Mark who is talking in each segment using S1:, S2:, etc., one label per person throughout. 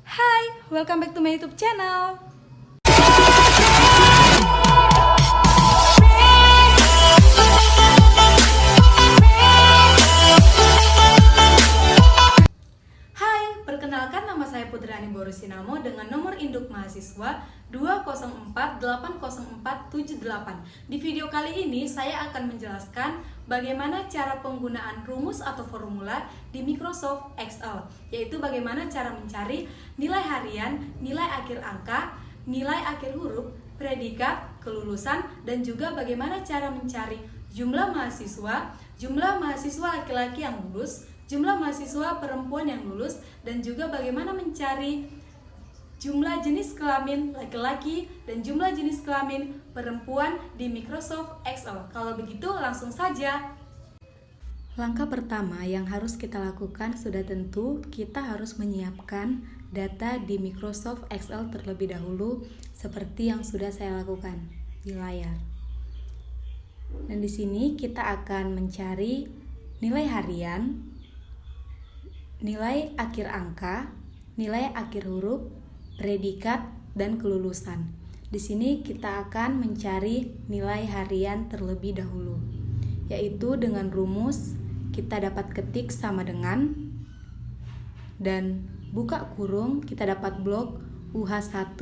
S1: Hai, welcome back to my YouTube channel. Hai, perkenalkan nama saya Putriani Borusinamo dengan nomor induk mahasiswa 204804778. Di video kali ini saya akan menjelaskan bagaimana cara penggunaan rumus atau formula di Microsoft Excel, yaitu bagaimana cara mencari nilai harian, nilai akhir angka, nilai akhir huruf, predikat, kelulusan, dan juga bagaimana cara mencari jumlah mahasiswa laki-laki yang lulus, jumlah mahasiswa perempuan yang lulus, dan juga bagaimana mencari jumlah jenis kelamin laki-laki dan jumlah jenis kelamin perempuan di Microsoft Excel. Kalau begitu langsung saja. Langkah pertama yang harus kita lakukan sudah tentu kita harus menyiapkan data di Microsoft Excel terlebih dahulu seperti yang sudah saya lakukan di layar. Dan di sini kita akan mencari nilai harian, nilai akhir angka, nilai akhir huruf, predikat, dan kelulusan. Di sini kita akan mencari nilai harian terlebih dahulu, yaitu dengan rumus kita dapat ketik sama dengan dan buka kurung, kita dapat blok UH1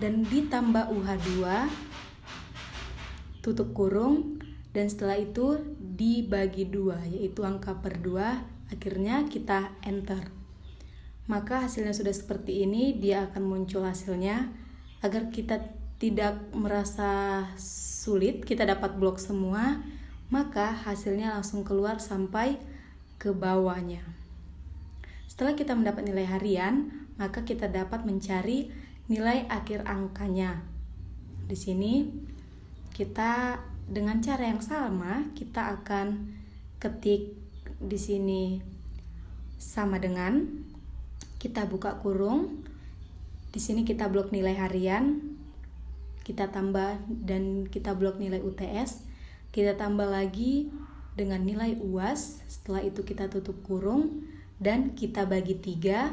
S1: dan ditambah UH2 tutup kurung, dan setelah itu dibagi 2, yaitu angka per 2, akhirnya kita enter. Maka hasilnya sudah seperti ini, dia akan muncul hasilnya. Agar kita tidak merasa sulit, kita dapat blok semua, maka hasilnya langsung keluar sampai ke bawahnya. Setelah kita mendapat nilai harian, maka kita dapat mencari nilai akhir angkanya. Di sini kita dengan cara yang sama, kita akan ketik di sini sama dengan, kita buka kurung, di sini kita blok nilai harian, kita tambah dan kita blok nilai UTS, kita tambah lagi dengan nilai UAS, setelah itu kita tutup kurung dan kita bagi 3,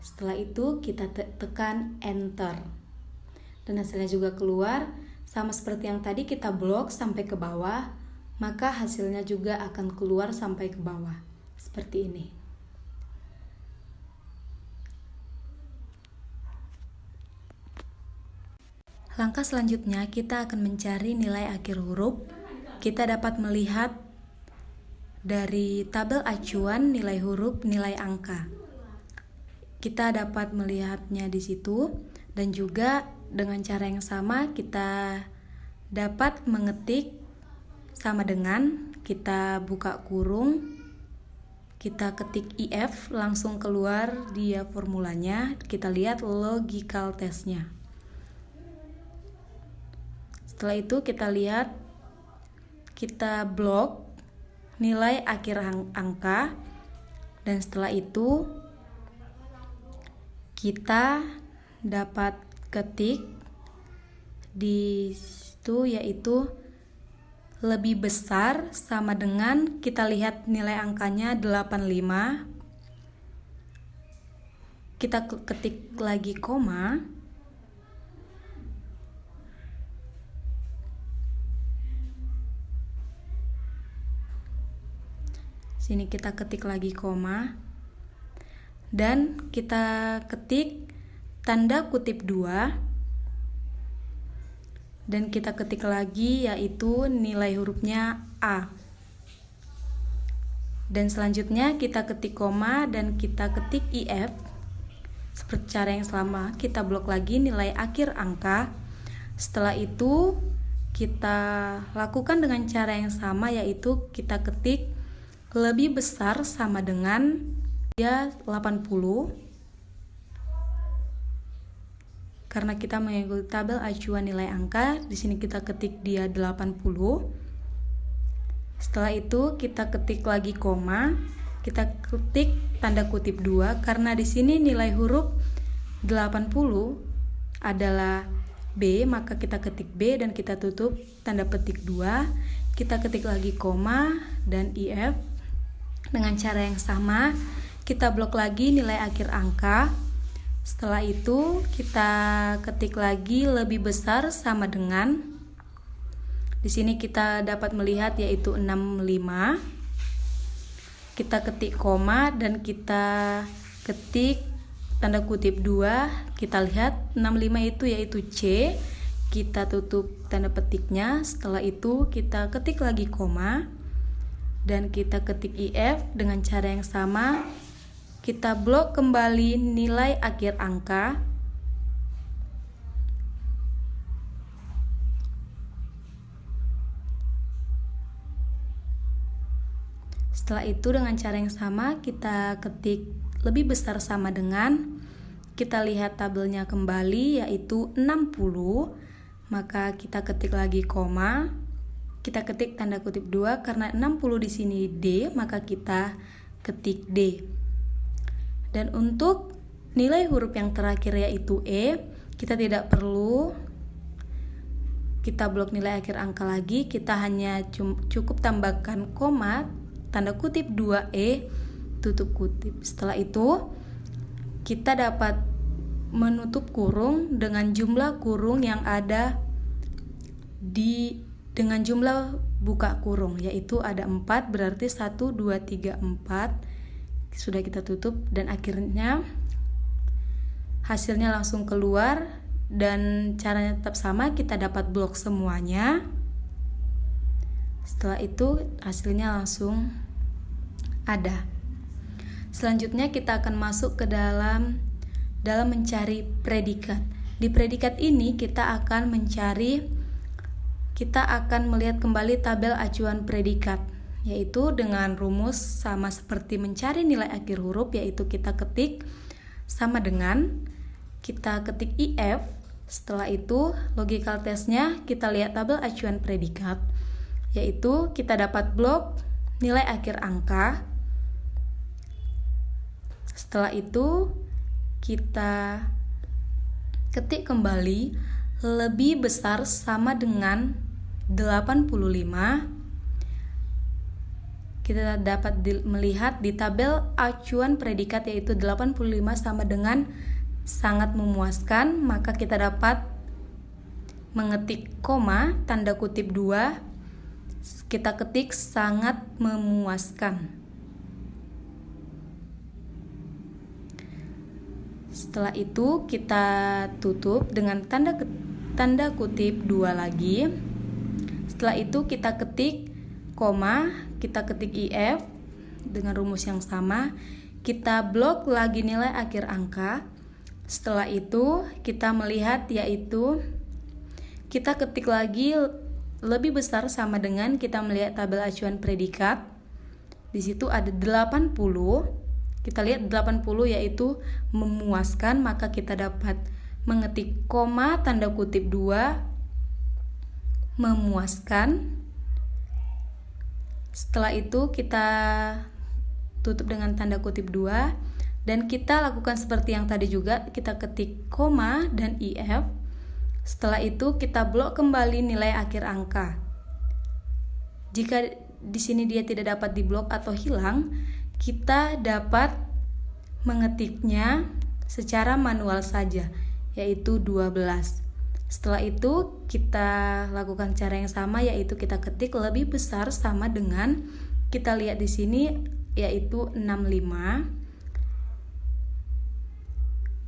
S1: setelah itu kita tekan enter. Dan hasilnya juga keluar, sama seperti yang tadi kita blok sampai ke bawah, maka hasilnya juga akan keluar sampai ke bawah, seperti ini. Langkah selanjutnya kita akan mencari nilai akhir huruf. Kita dapat melihat dari tabel acuan nilai huruf, nilai angka. Kita dapat melihatnya di situ, dan juga dengan cara yang sama kita dapat mengetik sama dengan, kita buka kurung, kita ketik IF, langsung keluar dia formulanya. Kita lihat logical testnya. Setelah itu kita lihat, kita blok nilai akhir angka, dan setelah itu kita dapat ketik di situ, yaitu lebih besar sama dengan, kita lihat nilai angkanya 85, kita ketik lagi koma, sini kita ketik lagi koma, dan kita ketik tanda kutip 2, dan kita ketik lagi yaitu nilai hurufnya A. Dan selanjutnya kita ketik koma dan kita ketik IF. Seperti cara yang sama, kita blok lagi nilai akhir angka. Setelah itu kita lakukan dengan cara yang sama, yaitu kita ketik lebih besar sama dengan dia 80, karena kita mengikuti tabel acuan nilai angka. Di sini kita ketik dia 80. Setelah itu kita ketik lagi koma, kita ketik tanda kutip 2, karena di sini nilai huruf 80 adalah B, maka kita ketik B dan kita tutup tanda petik 2. Kita ketik lagi koma dan IF. Dengan cara yang sama, kita blok lagi nilai akhir angka. Setelah itu kita ketik lagi lebih besar sama dengan, di sini kita dapat melihat yaitu 65. Kita ketik koma dan kita ketik tanda kutip 2. Kita lihat 65 itu yaitu C. Kita tutup tanda petiknya. Setelah itu kita ketik lagi koma dan kita ketik IF dengan cara yang sama. Kita blok kembali nilai akhir angka. Setelah itu dengan cara yang sama kita ketik lebih besar sama dengan, kita lihat tabelnya kembali yaitu 60. Maka kita ketik lagi koma. Kita ketik tanda kutip 2 karena 60 di sini D, maka kita ketik D. Dan untuk nilai huruf yang terakhir yaitu E, kita tidak perlu kita blok nilai akhir angka lagi, kita hanya cukup tambahkan koma, tanda kutip 2E, tutup kutip. Setelah itu kita dapat menutup kurung dengan jumlah kurung yang ada dengan jumlah buka kurung, yaitu ada 4, berarti 1, 2, 3, 4. Sudah kita tutup dan akhirnya hasilnya langsung keluar dan caranya tetap sama, kita dapat blok semuanya. Setelah itu hasilnya langsung ada. Selanjutnya kita akan masuk ke dalam mencari predikat. Di predikat ini kita akan melihat kembali tabel acuan predikat, yaitu dengan rumus sama seperti mencari nilai akhir huruf, yaitu kita ketik sama dengan, kita ketik IF. Setelah itu logical testnya kita lihat tabel acuan predikat, yaitu kita dapat blok nilai akhir angka. Setelah itu kita ketik kembali lebih besar sama dengan 85. Kita dapat melihat di tabel acuan predikat yaitu 85 sama dengan sangat memuaskan, maka kita dapat mengetik koma, tanda kutip 2, kita ketik sangat memuaskan. Setelah itu kita tutup dengan tanda kutip 2 lagi. Setelah itu kita ketik koma, kita ketik IF dengan rumus yang sama, kita blok lagi nilai akhir angka. Setelah itu kita melihat yaitu kita ketik lagi lebih besar sama dengan, kita melihat tabel acuan predikat. Di situ ada 80. Kita lihat 80 yaitu memuaskan, maka kita dapat mengetik koma, tanda kutip 2, memuaskan. Setelah itu kita tutup dengan tanda kutip 2 dan kita lakukan seperti yang tadi juga, kita ketik koma dan IF. Setelah itu kita blok kembali nilai akhir angka. Jika di sini dia tidak dapat diblok atau hilang, kita dapat mengetiknya secara manual saja, yaitu 12. Setelah itu kita lakukan cara yang sama, yaitu kita ketik lebih besar sama dengan, kita lihat di sini yaitu 65.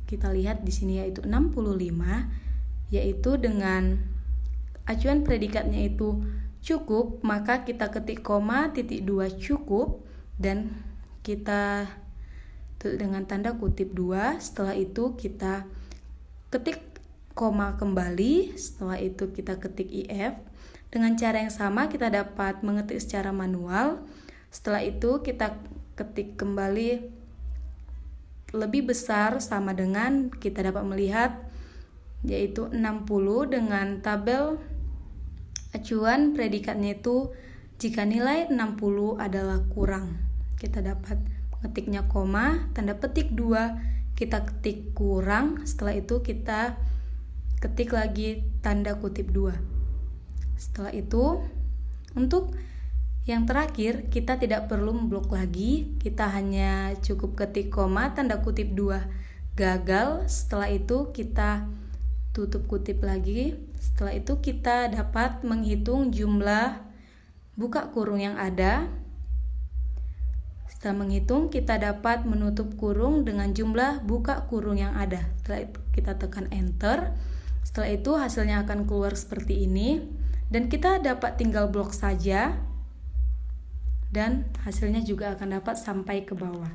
S1: Kita lihat di sini yaitu 65, yaitu dengan acuan predikatnya itu cukup, maka kita ketik koma, titik 2 cukup dan kita tutup dengan tanda kutip 2. Setelah itu kita ketik koma kembali. Setelah itu kita ketik IF. Dengan cara yang sama kita dapat mengetik secara manual. Setelah itu kita ketik kembali lebih besar sama dengan, kita dapat melihat yaitu 60 dengan tabel acuan predikatnya itu jika nilai 60 adalah kurang. Kita dapat mengetiknya koma, tanda petik 2, kita ketik kurang. Setelah itu kita ketik lagi tanda kutip 2. Setelah itu untuk yang terakhir kita tidak perlu memblok lagi, kita hanya cukup ketik koma, tanda kutip 2 gagal. Setelah itu kita tutup kutip lagi. Setelah itu kita dapat menghitung jumlah buka kurung yang ada. Setelah menghitung, kita dapat menutup kurung dengan jumlah buka kurung yang ada. Setelah itu kita tekan enter. Setelah itu hasilnya akan keluar seperti ini. Dan kita dapat tinggal blok saja. Dan hasilnya juga akan dapat sampai ke bawah.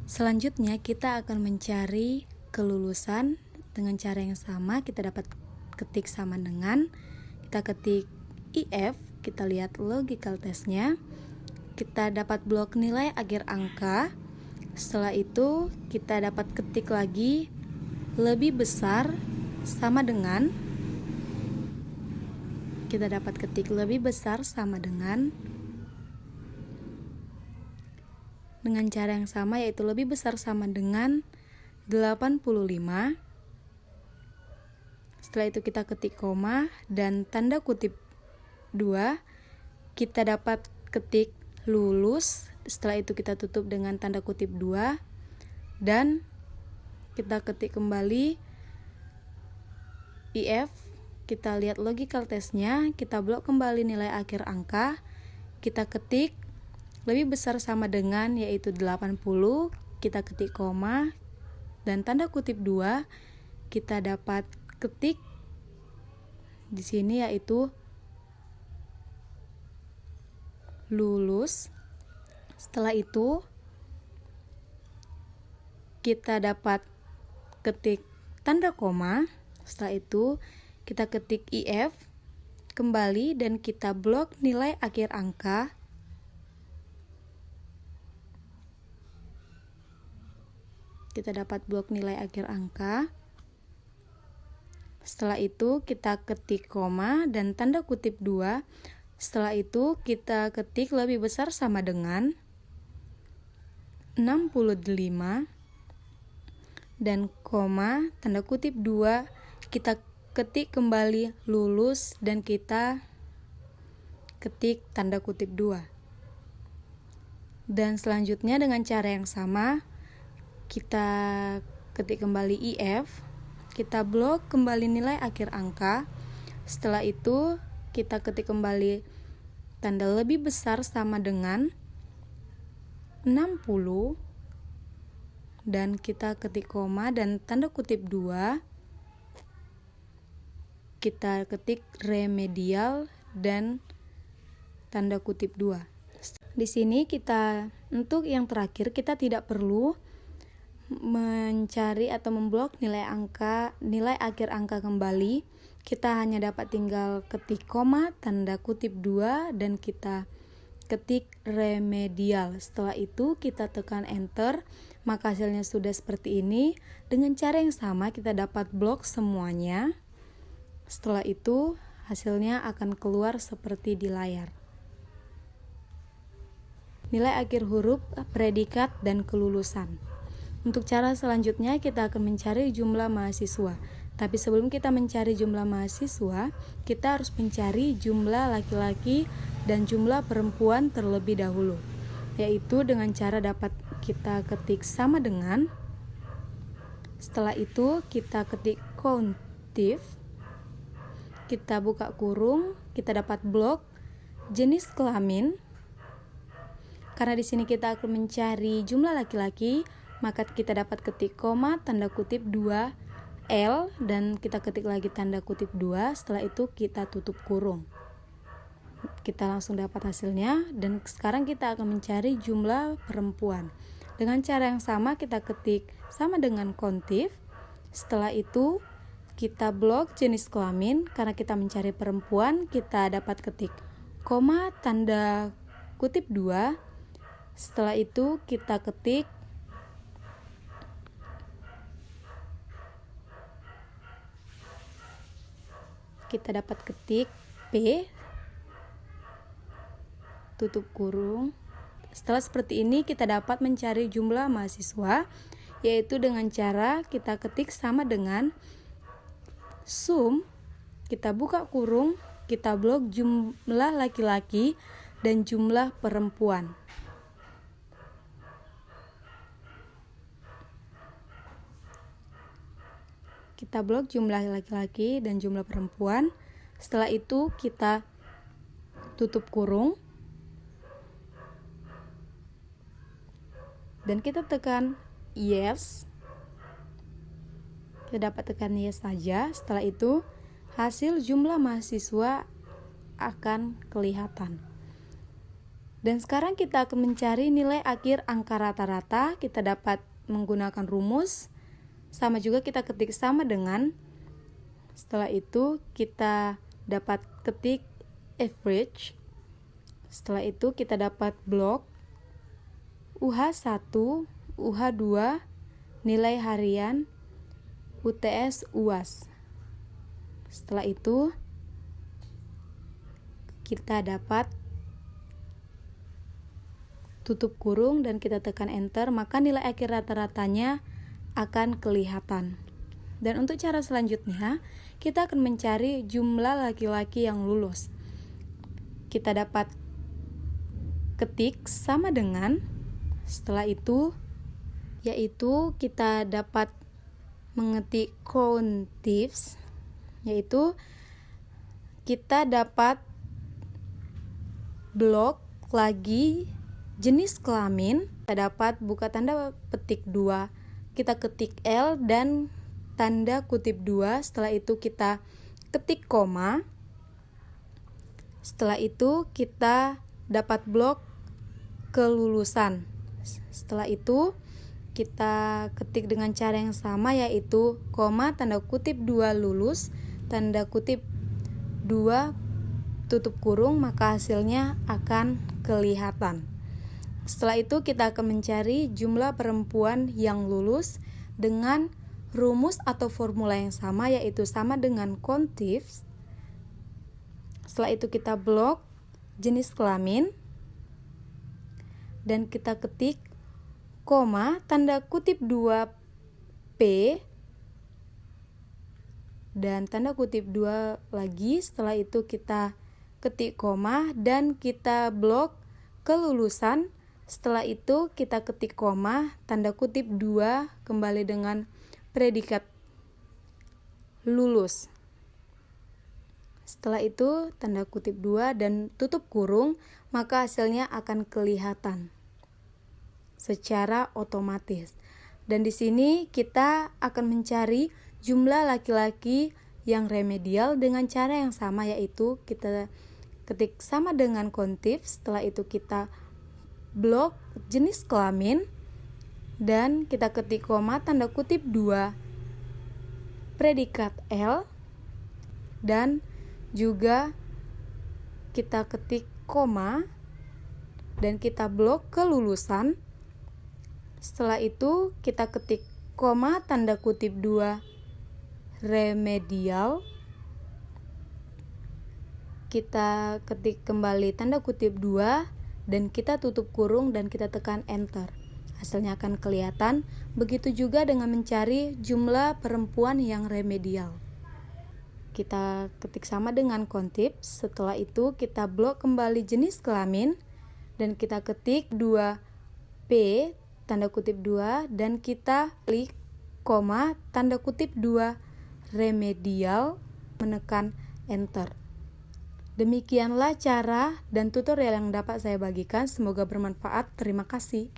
S1: Selanjutnya kita akan mencari kelulusan dengan cara yang sama. Kita dapat ketik sama dengan. Kita ketik IF. Kita lihat logical testnya. Kita dapat blok nilai akhir angka. Setelah itu kita dapat ketik lagi lebih besar sama dengan. Kita dapat ketik lebih besar sama dengan cara yang sama, yaitu lebih besar sama dengan 85. Setelah itu kita ketik koma dan tanda kutip 2. Kita dapat ketik lulus. Setelah itu kita tutup dengan tanda kutip 2 dan kita ketik kembali IF. Kita lihat logical testnya. Kita blok kembali nilai akhir angka. Kita ketik lebih besar sama dengan, yaitu 80. Kita ketik koma dan tanda kutip 2. Kita dapat ketik di sini, yaitu lulus. Setelah itu kita dapat ketik tanda koma. Setelah itu kita ketik IF kembali dan kita blok nilai akhir angka. Kita dapat blok nilai akhir angka. Setelah itu kita ketik koma dan tanda kutip 2. Setelah itu kita ketik lebih besar sama dengan 65 dan koma tanda kutip 2. Kita ketik kembali lulus dan kita ketik tanda kutip 2. Dan selanjutnya dengan cara yang sama kita ketik kembali IF. Kita blok kembali nilai akhir angka. Setelah itu kita ketik kembali tanda lebih besar sama dengan 60 dan kita ketik koma dan tanda kutip 2. Kita ketik remedial dan tanda kutip 2. Di sini kita untuk yang terakhir kita tidak perlu mencari atau memblok nilai akhir angka kembali. Kita hanya dapat tinggal ketik koma, tanda kutip 2 dan kita ketik remedial. Setelah itu kita tekan enter, maka hasilnya sudah seperti ini. Dengan cara yang sama kita dapat blok semuanya. Setelah itu hasilnya akan keluar seperti di layar. Nilai akhir huruf, predikat, dan kelulusan. Untuk cara selanjutnya kita akan mencari jumlah mahasiswa. Tapi sebelum kita mencari jumlah mahasiswa, kita harus mencari jumlah laki-laki dan jumlah perempuan terlebih dahulu. Yaitu dengan cara dapat kita ketik sama dengan. Setelah itu kita ketik countif. Kita buka kurung, kita dapat blok jenis kelamin. Karena di sini kita akan mencari jumlah laki-laki, maka kita dapat ketik koma, tanda kutip 2 L dan kita ketik lagi tanda kutip 2. Setelah itu kita tutup kurung. Kita langsung dapat hasilnya dan sekarang kita akan mencari jumlah perempuan. Dengan cara yang sama kita ketik sama dengan countif. Setelah itu kita blok jenis kelamin. Karena kita mencari perempuan, kita dapat ketik koma, tanda kutip 2. Setelah itu kita ketik P, tutup kurung. Setelah seperti ini kita dapat mencari jumlah mahasiswa, yaitu dengan cara kita ketik sama dengan sum, kita buka kurung, kita blok jumlah laki-laki dan jumlah perempuan. kita blok jumlah laki-laki dan jumlah perempuan. Setelah itu kita tutup kurung dan kita tekan yes. Kita dapat tekan yes saja. Setelah itu hasil jumlah mahasiswa akan kelihatan. Dan sekarang kita akan mencari nilai akhir angka rata-rata. Kita dapat menggunakan rumus. Sama juga kita ketik sama dengan. Setelah itu kita dapat ketik average. Setelah itu kita dapat blok UH1, UH2, nilai harian, UTS, UAS. Setelah itu kita dapat tutup kurung dan kita tekan enter, maka nilai akhir rata-ratanya akan kelihatan. Dan untuk cara selanjutnya, kita akan mencari jumlah laki-laki yang lulus. Kita dapat ketik sama dengan, setelah itu yaitu kita dapat mengetik countifs, yaitu kita dapat blok lagi jenis kelamin. Kita dapat buka tanda petik 2, kita ketik L dan tanda kutip 2. Setelah itu kita ketik koma. Setelah itu kita dapat blok kelulusan. Setelah itu kita ketik dengan cara yang sama, yaitu koma, tanda kutip 2 lulus, tanda kutip 2 tutup kurung, maka hasilnya akan kelihatan. Setelah itu kita akan mencari jumlah perempuan yang lulus dengan rumus atau formula yang sama, yaitu sama dengan countifs. Setelah itu kita blok jenis kelamin dan kita ketik koma, tanda kutip 2P dan tanda kutip 2 lagi. Setelah itu kita ketik koma dan kita blok kelulusan. Setelah itu kita ketik koma, tanda kutip 2 kembali dengan predikat lulus. Setelah itu tanda kutip 2 dan tutup kurung, maka hasilnya akan kelihatan secara otomatis. Dan di sini kita akan mencari jumlah laki-laki yang remedial dengan cara yang sama, yaitu kita ketik sama dengan countifs. Setelah itu kita blok jenis kelamin dan kita ketik koma, tanda kutip 2 predikat L dan juga kita ketik koma dan kita blok kelulusan. Setelah itu kita ketik koma, tanda kutip 2 remedial. Kita ketik kembali tanda kutip 2 dan kita tutup kurung dan kita tekan enter. Hasilnya akan kelihatan. Begitu juga dengan mencari jumlah perempuan yang remedial. Kita ketik sama dengan countifs. Setelah itu kita blok kembali jenis kelamin dan kita ketik 2P tanda kutip 2 dan kita klik koma, tanda kutip 2 remedial, menekan enter. Demikianlah cara dan tutorial yang dapat saya bagikan. Semoga bermanfaat. Terima kasih.